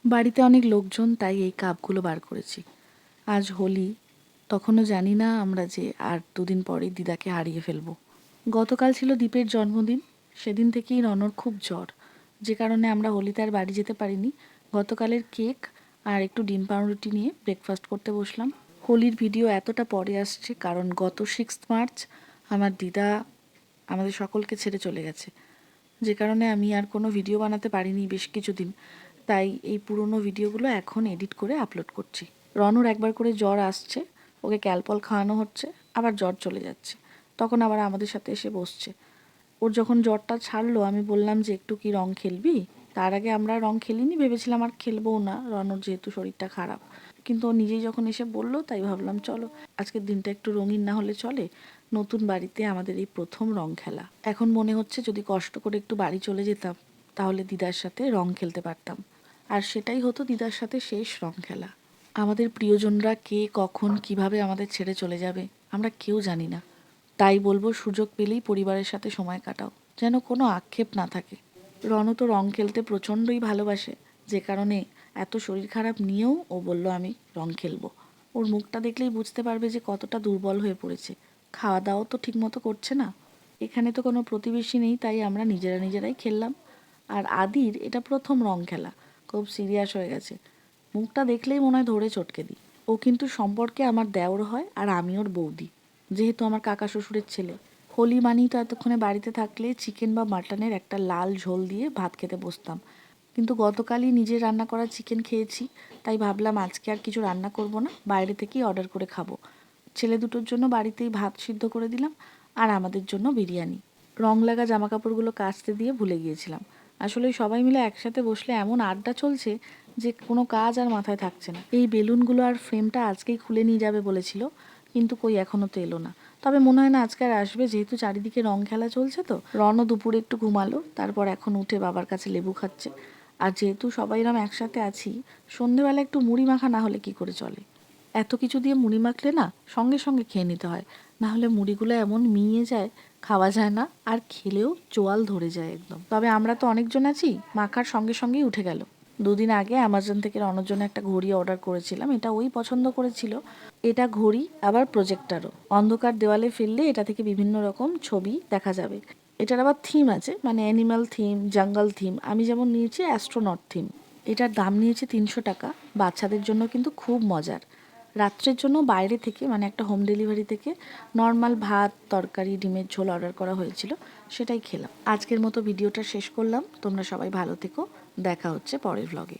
বাড়িতে অনেক লোকজন, তাই এই কাপগুলো বার করেছি। আজ হোলি, তখনও জানি না আমরা যে আর দুদিন পরেই দিদাকে হারিয়ে ফেলবো। গতকাল ছিল দীপের জন্মদিন। সেদিন থেকেই রনর খুব জ্বর, যে কারণে আমরা হোলিতে আর বাড়ি যেতে পারিনি। গতকালের কেক আর একটু ডিম পাউরুটি নিয়ে ব্রেকফাস্ট করতে বসলাম। হোলির ভিডিও এতটা পরে আসছে কারণ গত 6 মার্চ আমার দিদা আমাদের সকলকে ছেড়ে চলে গেছে, যে কারণে আমি আর কোনো ভিডিও বানাতে পারিনি বেশ কিছুদিন। তাই এই পুরনো ভিডিওগুলো এখন এডিট করে আপলোড করছি। রনর একবার করে জ্বর আসছে, ওকে ক্যালপল খাওয়ানো হচ্ছে, আবার জ্বর চলে যাচ্ছে, তখন আবার আমাদের সাথে এসে বসছে। ওর যখন জ্বরটা ছাড়লো আমি বললাম যে একটু কি রং খেলবি। তার আগে আমরা রং খেলিনি, ভেবেছিলাম আর খেলবও না, রনর যেহেতু শরীরটা খারাপ। কিন্তু ও নিজেই যখন এসে বললো তাই ভাবলাম চলো আজকের দিনটা একটু রঙিন না হলে চলে। নতুন বাড়িতে আমাদের এই প্রথম রং খেলা। এখন মনে হচ্ছে যদি কষ্ট করে একটু বাড়ি চলে যেতাম তাহলে দিদার সাথে রং খেলতে পারতাম, আর সেটাই হতো দিদার সাথে শেষ রং খেলা। আমাদের প্রিয়জনরা কে কখন কিভাবে আমাদের ছেড়ে চলে যাবে আমরা কেউ জানি না। তাই বলবো সুযোগ পেলেই পরিবারের সাথে সময় কাটাও, যেন কোনো আক্ষেপ না থাকে। রণ তো রং খেলতে প্রচণ্ডই ভালোবাসে, যে কারণে এত শরীর খারাপ নিয়েও ও বলল আমি রং খেলবো। ওর মুখটা দেখলেই বুঝতে পারবে যে কতটা দুর্বল হয়ে পড়েছে। খাওয়া দাওয়াও তো ঠিকমতো করছে না। এখানে তো কোনো প্রতিবেশী নেই, তাই আমরা নিজেরাই খেললাম। আর আদির এটা প্রথম রং খেলা, খুব সিরিয়াস হয়ে গেছে। মুখটা দেখলেই মনে হয় ধরে চটকে দিই। ও কিন্তু সম্পর্কে আমার দেওর হয় আর আমি ওর বৌদি, যেহেতু আমার কাকা শ্বশুরের ছেলে। হোলি মানেই তো এতক্ষণে বাড়িতে থাকলে চিকেন বা মাটনের একটা লাল ঝোল দিয়ে ভাত খেতে বসতাম। কিন্তু গতকালই নিজের রান্না করা চিকেন খেয়েছি, তাই ভাবলাম আজকে আর কিছু রান্না করব না, বাইরে থেকেই অর্ডার করে খাবো। ছেলে দুটোর জন্য বাড়িতেই ভাত সিদ্ধ করে দিলাম, আর আমাদের জন্য বিরিয়ানি। রং লাগা জামাকাপড়গুলো কাচতে দিয়ে ভুলে গিয়েছিলাম। আসলে সবাই মিলে একসাথে বসলে এমন আড্ডা চলছে যে কোনো কাজ আর মাথায় থাকছে না। এই বেলুনগুলো আর ফ্রেমটা আজকেই খুলে নিয়ে যাবে বলেছিল, কিন্তু কই এখনও তো এলো না। তবে মনে হয় না আজকে আর আসবে, যেহেতু চারিদিকে রং খেলা চলছে। তো রনও দুপুরে একটু ঘুমালো, তারপর এখন উঠে বাবার কাছে লেবু খাচ্ছে। আর যেহেতু সবাই এরম একসাথে আছি, সন্ধেবেলা একটু মুড়ি মাখা না হলে কি করে চলে। এত কিছু দিয়ে মুড়ি মাখলে না সঙ্গে সঙ্গে খেয়ে নিতে হয়, না হলে মুড়িগুলো এমন মিইয়ে যায়, খাওয়া যায় না, আর খেলেও চোয়াল ধরে যায় একদম। তবে আমরা তো অনেকজন আছি, মাখার সঙ্গে সঙ্গেই উঠে গেল। দুদিন আগে অ্যামাজন থেকে রনর জন্য একটা ঘড়ি অর্ডার করেছিলাম, এটা ওই পছন্দ করেছিল। এটা ঘড়ি আবার প্রজেক্টারও, অন্ধকার দেওয়ালে ফেললে এটা থেকে বিভিন্ন রকম ছবি দেখা যাবে। এটার আবার থিম আছে, মানে অ্যানিম্যাল থিম, জঙ্গল থিম। আমি যেমন নিয়েছি অ্যাস্ট্রোনট থিম। এটার দাম নিয়েছে 300 টাকা। বাচ্চাদের জন্য কিন্তু খুব মজার। রাত্রের জন্য বাইরে থেকে, মানে একটা হোম ডেলিভারি থেকে নর্মাল ভাত, তরকারি, ডিমের ঝোল অর্ডার করা হয়েছিল, সেটাই খেলাম। আজকের মতো ভিডিওটা শেষ করলাম। তোমরা সবাই ভালো থেকো, দেখা হচ্ছে পরের ভ্লগে।